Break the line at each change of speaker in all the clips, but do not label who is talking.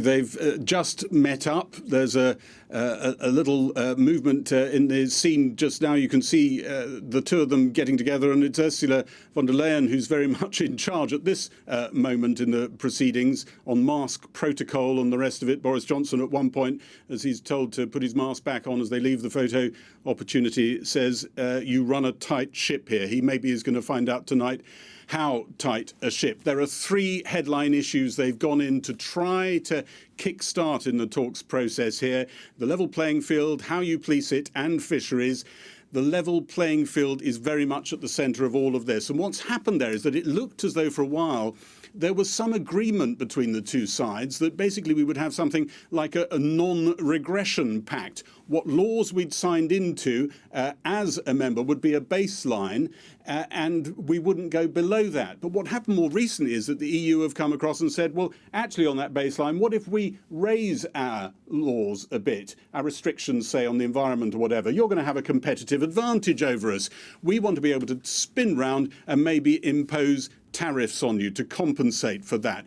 They've just met up. There's a little movement in the scene just now. You can see the two of them getting together, and it's Ursula von der Leyen who's very much in charge at this moment in the proceedings on mask protocol and the rest of it. Boris Johnson at one point, as he's told to put his mask back on as they leave the photo opportunity, says, you run a tight ship here. He maybe is going to find out tonight how tight a ship. There are three headline issues they've gone in to try to kickstart in the talks process here: the level playing field, how you police it, and fisheries. The level playing field is very much at the centre of all of this. And what's happened there is that it looked as though for a while there was some agreement between the two sides that basically we would have something like a non-regression pact. What laws we'd signed into as a member would be a baseline, and we wouldn't go below that. But what happened more recently is that the EU have come across and said, well, actually on that baseline, what if we raise our laws a bit, our restrictions, say, on the environment or whatever? You're going to have a competitive advantage over us. We want to be able to spin round and maybe impose tariffs on you to compensate for that.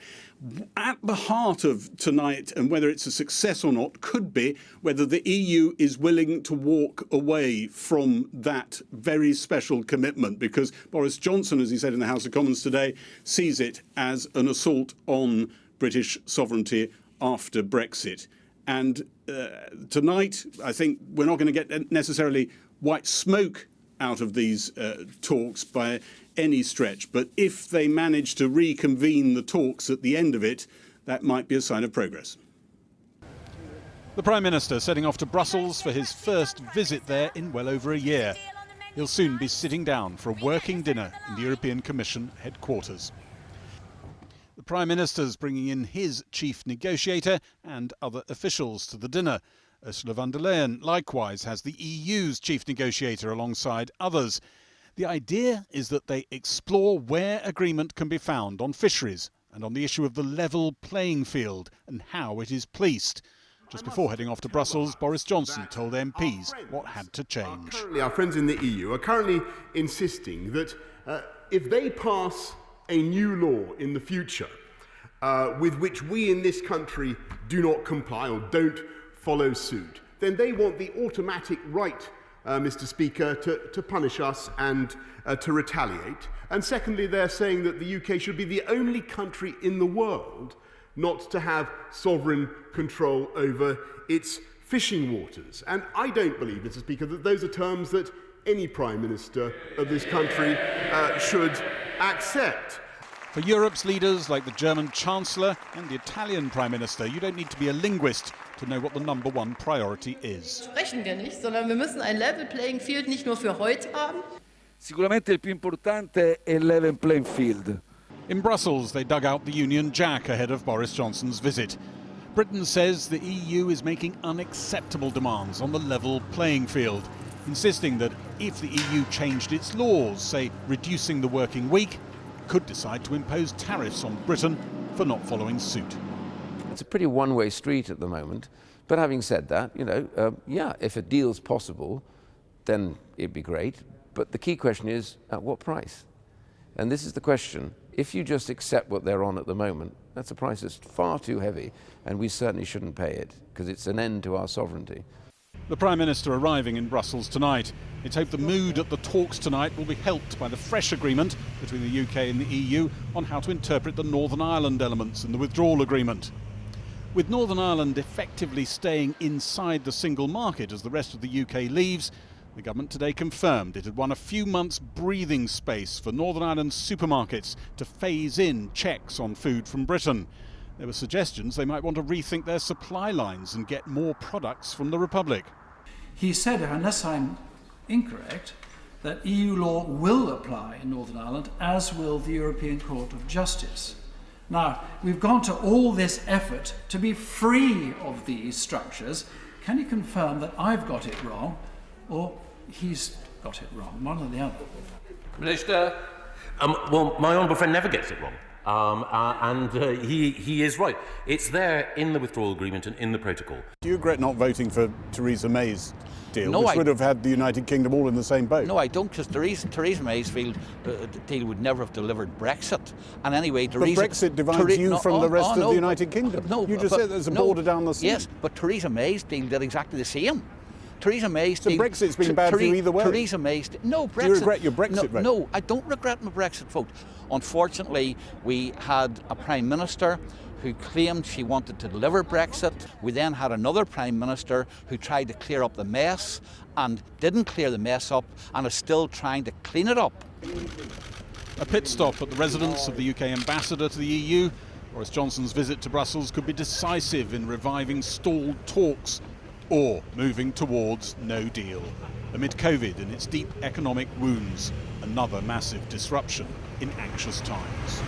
At the heart of tonight, and whether it's a success or not, could be whether the EU is willing to walk away from that very special commitment, because Boris Johnson, as he said in the House of Commons today, sees it as an assault on British sovereignty after Brexit. And tonight, I think we're not going to get necessarily white smoke out of these talks by any stretch. But if they manage to reconvene the talks at the end of it, that might be a sign of progress.
The Prime Minister setting off to Brussels for his first visit there in well over a year. He'll soon be sitting down for a working dinner in the European Commission headquarters. The Prime Minister's bringing in his chief negotiator and other officials to the dinner. Ursula von der Leyen likewise has the EU's chief negotiator alongside others. The idea is that they explore where agreement can be found on fisheries and on the issue of the level playing field and how it is policed. Just before heading off to Brussels, Boris Johnson told MPs what had to change.
Our friends in the EU are currently insisting that if they pass a new law in the future with which we in this country do not comply or don't follow suit, then they want the automatic right, Mr. Speaker, to punish us and to retaliate. And secondly, they're saying that the UK should be the only country in the world not to have sovereign control over its fishing waters. And I don't believe, Mr. Speaker, that those are terms that any Prime Minister of this country should accept.
For Europe's leaders like the German Chancellor and the Italian Prime Minister, you don't need to be a linguist to know what the number one priority is.
Sprechen wir nicht, sondern wir müssen ein level playing field nicht nur für heute haben.
Sicuramente il più importante è il level playing field.
In Brussels, they dug out the Union Jack ahead of Boris Johnson's visit. Britain says the EU is making unacceptable demands on the level playing field, insisting that if the EU changed its laws, say reducing the working week, could decide to impose tariffs on Britain for not following suit.
It's a pretty one-way street at the moment. But having said that, yeah, if a deal's possible, then it'd be great. But the key question is, at what price? And this is the question. If you just accept what they're on at the moment, that's a price that's far too heavy, and we certainly shouldn't pay it, because it's an end to our sovereignty.
The Prime Minister arriving in Brussels tonight. It's hoped the mood at the talks tonight will be helped by the fresh agreement between the UK and the EU on how to interpret the Northern Ireland elements in the withdrawal agreement. With Northern Ireland effectively staying inside the single market as the rest of the UK leaves, the government today confirmed it had won a few months' breathing space for Northern Ireland's supermarkets to phase in checks on food from Britain. There were suggestions they might want to rethink their supply lines and get more products from the Republic.
He said, unless I'm incorrect, that EU law will apply in Northern Ireland, as will the European Court of Justice. Now, we've gone to all this effort to be free of these structures. Can you confirm that I've got it wrong, or he's got it wrong, one or the other?
Minister? Well, my honourable friend never gets it wrong. He is right. It's there in the withdrawal agreement and in the protocol.
Do you regret not voting for Theresa May's deal,
No,
which would have had the United Kingdom all in the same boat?
No, I don't, because Theresa May's deal would never have delivered Brexit. And anyway, Theresa...
But Brexit divides you from the rest of the United Kingdom.
No,
you just said there's a border down the sea.
Yes, but Theresa May's deal did exactly the same. Theresa May's
so
deal...
Brexit's been bad for you either way.
Theresa May's... No, Brexit...
Do you regret your Brexit vote?
No, I don't regret my Brexit vote. Unfortunately, we had a Prime Minister who claimed she wanted to deliver Brexit. We then had another Prime Minister who tried to clear up the mess and didn't clear the mess up and is still trying to clean it up.
A pit stop at the residence of the UK ambassador to the EU. Boris Johnson's visit to Brussels could be decisive in reviving stalled talks or moving towards no deal. Amid COVID and its deep economic wounds, another massive disruption in anxious times.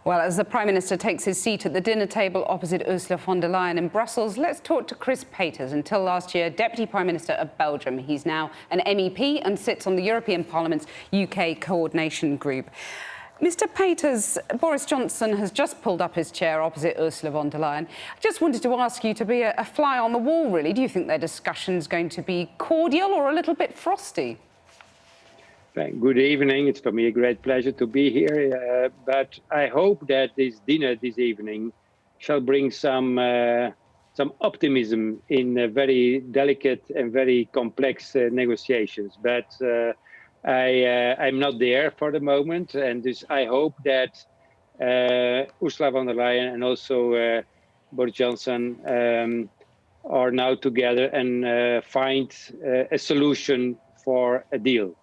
Well, as the Prime Minister takes his seat at the dinner table opposite Ursula von der Leyen in Brussels, let's talk to Chris Peters. Until last year, Deputy Prime Minister of Belgium. He's now an MEP and sits on the European Parliament's UK Coordination Group. Mr. Peters, Boris Johnson has just pulled up his chair opposite Ursula von der Leyen. I just wanted to ask you to be a fly on the wall, really. Do you think their discussion's going to be cordial or a little bit frosty?
Good evening. It's for me a great pleasure to be here. But I hope that this dinner this evening shall bring some optimism in very delicate and very complex negotiations. But I'm not there for the moment, and this, I hope that Ursula von der Leyen and also Boris Johnson are now together and find a solution for a deal.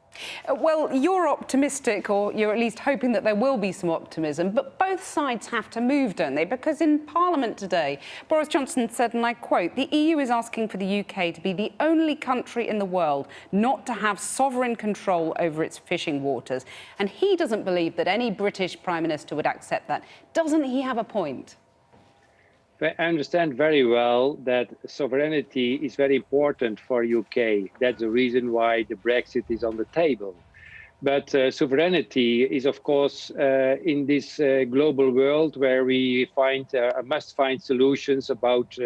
Well, you're optimistic, or you're at least hoping that there will be some optimism, but both sides have to move, don't they? Because in Parliament today, Boris Johnson said, and I quote, "The EU is asking for the UK to be the only country in the world not to have sovereign control over its fishing waters." And he doesn't believe that any British Prime Minister would accept that. Doesn't he have a point?
I understand very well that sovereignty is very important for UK. That's the reason why the Brexit is on the table. But sovereignty is, of course, in this global world where we must find solutions about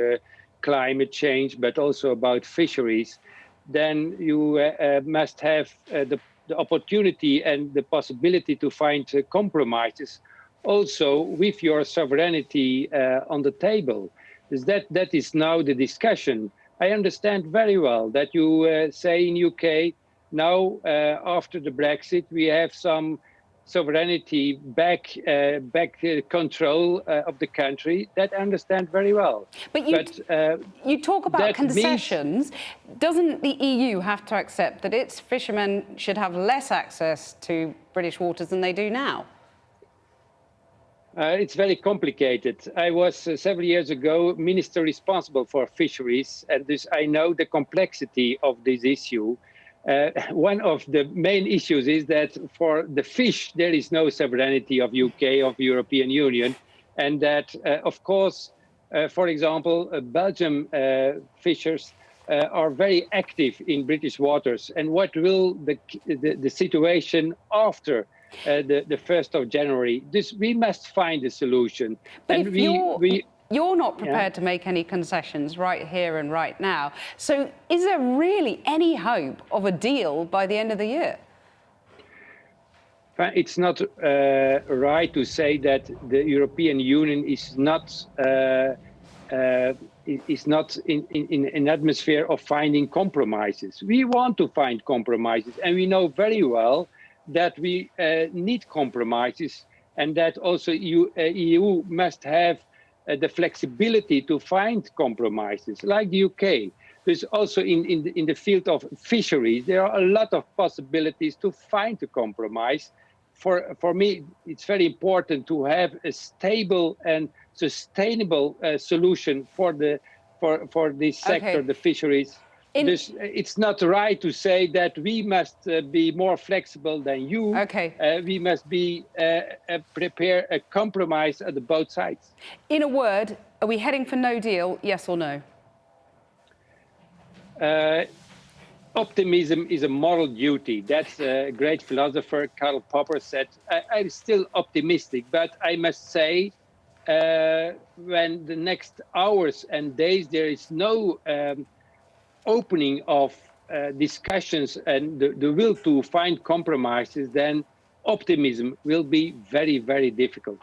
climate change, but also about fisheries, then you must have the opportunity and the possibility to find compromises also with your sovereignty on the table. That is now the discussion. I understand very well that you say in UK, now after the Brexit, we have some sovereignty back control of the country. That I understand very well.
But you talk about concessions. Doesn't the EU have to accept that its fishermen should have less access to British waters than they do now?
It's very complicated. I was several years ago minister responsible for fisheries, and this, I know the complexity of this issue. One of the main issues is that for the fish, there is no sovereignty of UK, of European Union, and that, of course, for example, Belgian fishers are very active in British waters. And what will the situation after the 1st of January. We must find a solution.
But
and
if you're not prepared to make any concessions right here and right now, so is there really any hope of a deal by the end of the year?
It's not right to say that the European Union is not in an atmosphere of finding compromises. We want to find compromises, and we know very well that we need compromises, and that also EU must have the flexibility to find compromises, like the UK. There's also in the field of fisheries, there are a lot of possibilities to find a compromise. For me, it's very important to have a stable and sustainable solution for this sector, the fisheries. It's not right to say that we must be more flexible than you. We must prepare a compromise at both sides.
In a word, are we heading for no deal, yes or no?
optimism is a moral duty. That's a great philosopher, Karl Popper, said. I'm still optimistic, but I must say, when the next hours and days there is no opening of discussions and the will to find compromises, then optimism will be very, very difficult.